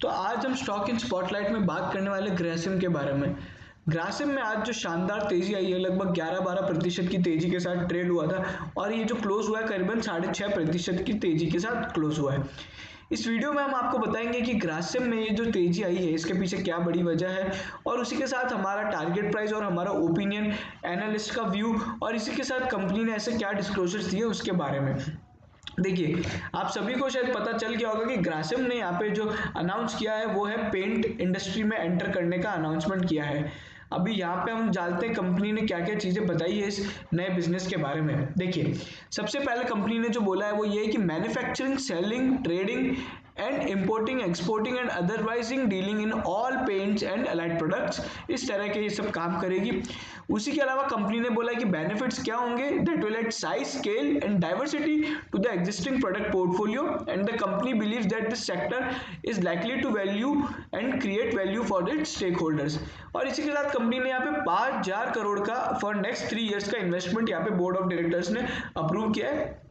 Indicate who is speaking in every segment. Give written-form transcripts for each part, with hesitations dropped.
Speaker 1: तो आज हम स्टॉक इन स्पॉटलाइट में बात करने वाले ग्रासिम के बारे में। ग्रासिम में आज जो शानदार तेजी आई है, लगभग 11-12% की तेजी के साथ ट्रेड हुआ था और ये जो क्लोज हुआ है करीबन 6.5% की तेजी के साथ क्लोज हुआ है। इस वीडियो में हम आपको बताएंगे कि ग्रासिम में ये जो तेजी आई है इसके पीछे क्या बड़ी वजह है और उसी के साथ हमारा टारगेट प्राइस और हमारा ओपिनियन, एनालिस्ट का व्यू और इसी के साथ कंपनी ने ऐसे क्या डिस्क्लोजर्स दिए उसके बारे में। देखिए, आप सभी को शायद पता चल गया होगा कि ग्रासिम ने यहाँ पे जो अनाउंस किया है वो है पेंट इंडस्ट्री में एंटर करने का अनाउंसमेंट किया है। अभी यहाँ पे हम जानते हैं कंपनी ने क्या क्या चीजें बताई है इस नए बिजनेस के बारे में। देखिए, सबसे पहले कंपनी ने जो बोला है वो ये है कि manufacturing, selling, trading and importing, exporting and advertising dealing in all paints and allied products, इस तरह के ये सब काम करेगी। उसी के अलावा कंपनी ने बोला है कि बेनिफिट्स क्या होंगे, that will add size, scale and diversity to the existing product portfolio and the company believes that this sector is likely to value and create value for its stakeholders. और इसी के साथ company ने यहाँ पे 5,000 करोड़ का for next 3 years का investment यहाँ पे बोर्ड ऑफ डायरेक्टर्स ने अप्रूव किया है।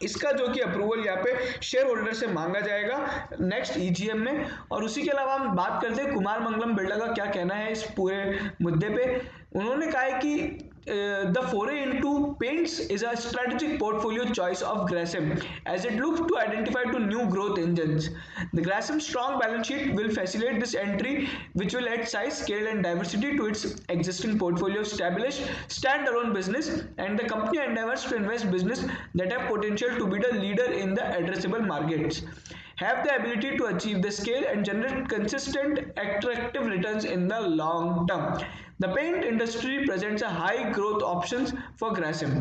Speaker 1: इसका जो कि अप्रूवल यहाँ पे शेयर होल्डर से मांगा जाएगा नेक्स्ट ईजीएम में। और उसी के अलावा हम बात करते हैं कुमार मंगलम बिरला का क्या कहना है इस पूरे मुद्दे पे। उन्होंने कहा है कि the foray into paints is a strategic portfolio choice of Grasim as it looks to identify to new growth engines. The Grasim strong balance sheet will facilitate this entry, which will add size, scale and diversity to its existing portfolio of established standalone business, and the company endeavors to invest business that have potential to be the leader in the addressable markets, have the ability to achieve the scale and generate consistent attractive returns in the long term. The paint industry presents a high growth options for Grasim.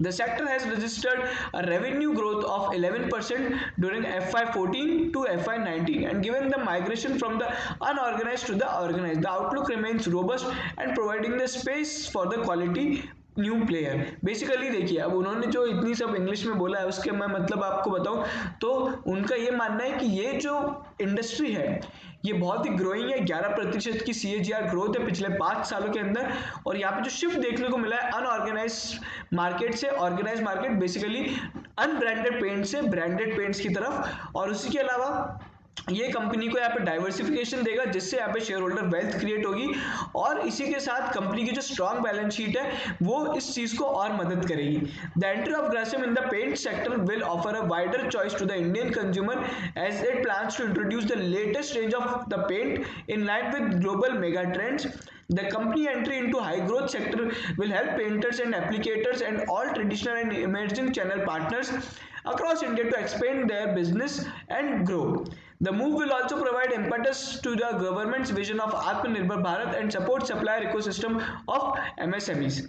Speaker 1: The sector has registered a revenue growth of 11% during FY14 to FY19, and given the migration from the unorganized to the organized, the outlook remains robust and providing the space for the quality new player. Basically देखिए, अब उन्होंने जो इतनी सब English में बोला है उसके मैं मतलब आपको बताऊं तो उनका ये मानना है कि ये जो इंडस्ट्री है ये बहुत ही ग्रोइंग है। 11% की CAGR ग्रोथ है पिछले 5 सालों के अंदर। और यहाँ पे जो शिफ्ट देखने को मिला है अनऑर्गेनाइज मार्केट से organised market, basically unbranded paint से ब्रांडेड पेंट्स की तरफ। और उसी के अलावा ये कंपनी को यहाँ पे डाइवर्सिफिकेशन देगा जिससे यहाँ पे शेयर होल्डर वेल्थ क्रिएट होगी। और इसी के साथ कंपनी की जो स्ट्रॉन्ग बैलेंस शीट है वो इस चीज को और मदद करेगी। The entry of Grasim in the paint sector will offer a wider choice to the Indian consumer as it plans to introduce the latest range of the paint in line with global mega trends. The company entry into high growth sector will help painters and applicators and all traditional and emerging channel partners across India to expand their business and grow. The move will also provide impetus to the government's vision of Atmanirbhar Bharat and support supplier ecosystem of MSMEs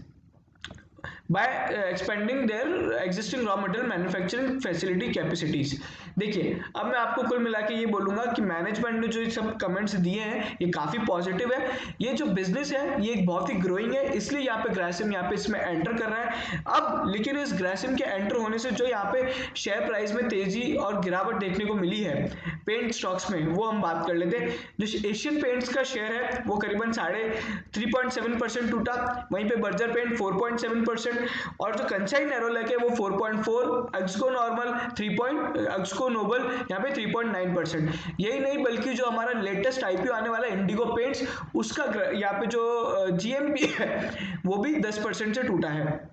Speaker 1: by expanding their existing raw material manufacturing facility capacities. देखिए, अब मैं आपको कुल मिला के ये बोलूंगा कि मैनेजमेंट ने जो सब कमेंट्स दिए हैं ये काफी पॉजिटिव है। ये जो बिजनेस है ये एक बहुत ही ग्रोइंग है, इसलिए यहाँ पे ग्रासिम यहाँ पे इसमें एंटर कर रहा है। अब लेकिन इस ग्रासिम के एंटर होने से जो यहाँ पे शेयर प्राइस में तेजी और गिरावट देखने को मिली है पेंट स्टॉक्स में, वो हम बात कर लेते हैं। जो एशियन पेंट्स का शेयर है वो करीबन 3.7% टूटा, वहीं पे बर्जर पेंट 4.7% और जो कंसाई नेरोलैक है वो 4.4, अक्सको नॉर्मल 3, अक्सको नोबल यहाँ पे 3.9%। यही नहीं बल्कि जो हमारा लेटेस्ट आईपीओ आने वाला इंडिगो पेंट्स उसका यहाँ पे जो GMP है वो भी 10% से टूटा है।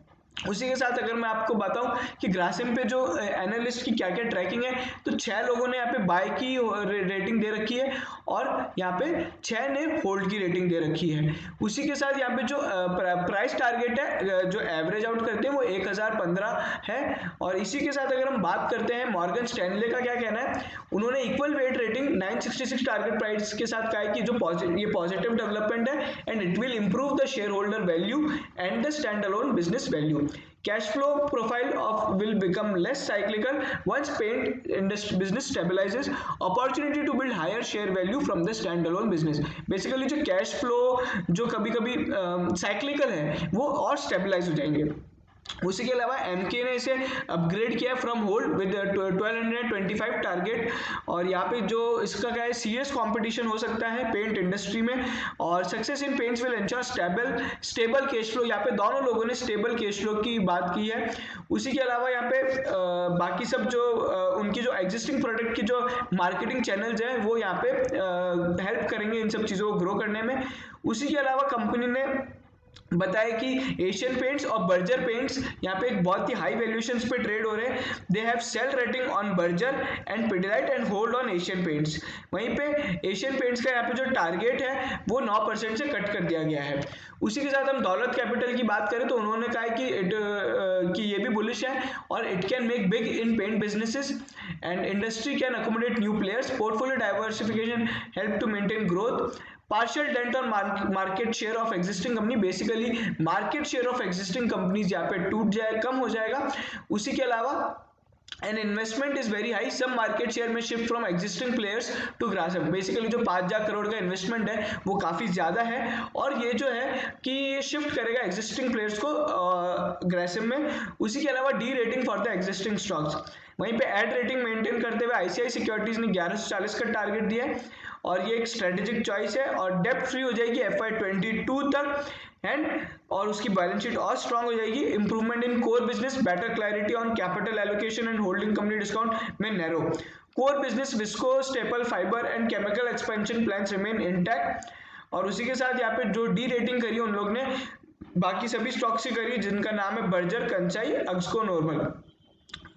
Speaker 1: उसी के साथ अगर मैं आपको बताऊं कि ग्रासिम पे जो एनालिस्ट की क्या क्या ट्रैकिंग है, तो 6 लोगों ने यहाँ पे बाय की रेटिंग दे रखी है और यहाँ पे 6 ने होल्ड की रेटिंग दे रखी है। उसी के साथ यहाँ पे जो प्राइस टारगेट है जो एवरेज आउट करते हैं वो 1015 है। और इसी के साथ अगर हम बात करते हैं मॉर्गन स्टैनले का क्या कहना है, उन्होंने equal weight rating 966 target price के साथ कहा है कि जो ये पॉजिटिव डेवलपमेंट है and it will improve the share holder value and the stand alone business value. Cash flow profile will become less cyclical once paint industry business stabilizes. Opportunity to build higher share value from the standalone business. Basically जो cash flow जो कभी कभी cyclical है वो और stabilize हो जाएंगे। उसी के अलावा एमके ने इसे अपग्रेड किया फ्रॉम होल्ड विद 1225 टारगेट। और यहाँ पे जो इसका क्या है, सीरियस कंपटीशन हो सकता है पेंट इंडस्ट्री में, और success in paints will ensure stable cash flow. यहाँ पे दोनों लोगों ने स्टेबल कैश फ्लो की बात की है। उसी के अलावा यहाँ पे बाकी सब जो उनकी जो एग्जिस्टिंग प्रोडक्ट की जो मार्केटिंग चैनल्स हैं वो यहाँ पे हेल्प करेंगे इन सब चीज़ों को ग्रो करने में। उसी के अलावा कंपनी ने बताया कि एशियन पेंट्स और बर्जर पेंट्स यहाँ पे एक बहुत ही हाई वैल्यूएशंस पे ट्रेड हो रहे हैं। They have sell rating on Berger and Pidilite and hold on Asian paints. वहीं पे एशियन पेंट्स का यहाँ पे जो टारगेट है वो 9% से कट कर दिया गया है। उसी के साथ हम दौलत कैपिटल की बात करें तो उन्होंने कहा है कि ये भी बुलिश है और it can make big in paint businesses and industry can accommodate new players. Portfolio diversification help to maintain growth. Partial dent on market share of existing company, basically market share of existing companies यहाँ पे टूट जाए, कम हो जाएगा। उसी के अलावा an investment is very high, some market share में shift from existing players to Grasim. Basically जो 5,000 करोड़ का इन्वेस्टमेंट है वो काफी ज्यादा है और ये जो है कि ये शिफ्ट करेगा एग्जिस्टिंग प्लेयर्स को ग्रासिम में। उसी के अलावा D rating for the existing stocks. वहीं पे एड रेटिंग मेंटेन करते हुए आईसीआई सिक्योरिटीज ने 1140 का टारगेट दिया है और ये एक स्ट्रेटेजिक चॉइस है और डेप्ट फ्री हो जाएगी FY22 तक एंड और उसकी बैलेंस शीट और स्ट्रांग हो जाएगी। Improvement in core business, better clarity on capital allocation and holding company discount में narrow. Core business viscose staple fibre and chemical expansion plans remain intact. और उसी के साथ यहाँ पे जो डी रेटिंग करी उन लोग ने बाकी सभी स्टॉक से करी जिनका नाम है बर्जर, कंसाई, अक्सको, नॉर्मल,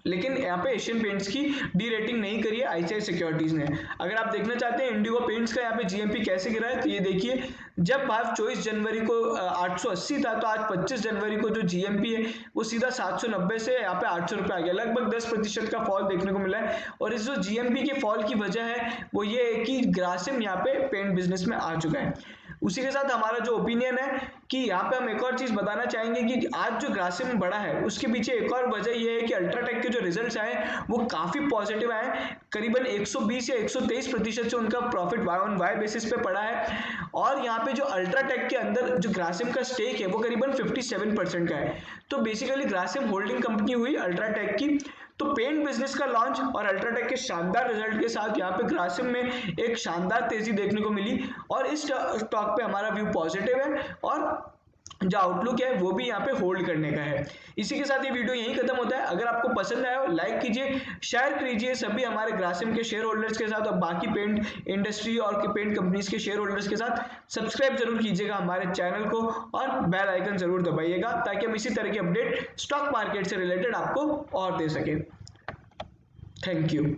Speaker 1: लेकिन यहाँ पे एशियन पेंट्स की डी रेटिंग नहीं करी है आईसीआई सिक्योरिटीज ने। अगर आप देखना चाहते हैं इंडिगो पेंट्स का यहाँ पे जीएमपी कैसे गिरा है तो ये देखिए, जब भाव 24 जनवरी को 880 था तो आज 25 जनवरी को जो जीएमपी है वो सीधा 790 से यहाँ पे 800 रुपये आ गया, लगभग 10% का फॉल देखने को मिला है। और इस जो जीएमपी के फॉल की वजह है वो ये है कि ग्रासिम यहाँ पे पेंट बिजनेस में आ चुका है। उसी के साथ हमारा जो ओपिनियन है कि यहाँ पे हम एक और चीज बताना चाहेंगे कि आज जो ग्रासिम बढ़ा है उसके पीछे एक और वजह यह है कि अल्ट्राटेक के जो रिजल्ट्स आए वो काफी पॉजिटिव आए। करीबन 120 या 123% से उनका प्रॉफिट Y-on-Y बेसिस पे पड़ा है और यहाँ पे जो अल्ट्राटेक के अंदर जो ग्रासिम का स्टेक है वो करीबन 57% का है। तो बेसिकली ग्रासिम होल्डिंग कंपनी हुई अल्ट्राटेक की। तो पेंट बिजनेस का लॉन्च और अल्ट्राटेक के शानदार रिजल्ट के साथ यहाँ पे ग्रासिम में एक शानदार तेजी देखने को मिली और इस स्टॉक पे हमारा व्यू पॉजिटिव है और जो आउटलुक है वो भी यहाँ पे होल्ड करने का है। इसी के साथ ये वीडियो यहीं खत्म होता है। अगर आपको पसंद आया हो लाइक कीजिए, शेयर कीजिए सभी हमारे ग्रासिम के शेयर होल्डर्स के साथ और बाकी पेंट इंडस्ट्री और पेंट कंपनीज के शेयर होल्डर्स के साथ। सब्सक्राइब जरूर कीजिएगा हमारे चैनल को और बेल आइकन जरूर दबाइएगा ताकि हम इसी तरह की अपडेट स्टॉक मार्केट से रिलेटेड आपको और दे सकें। Thank you.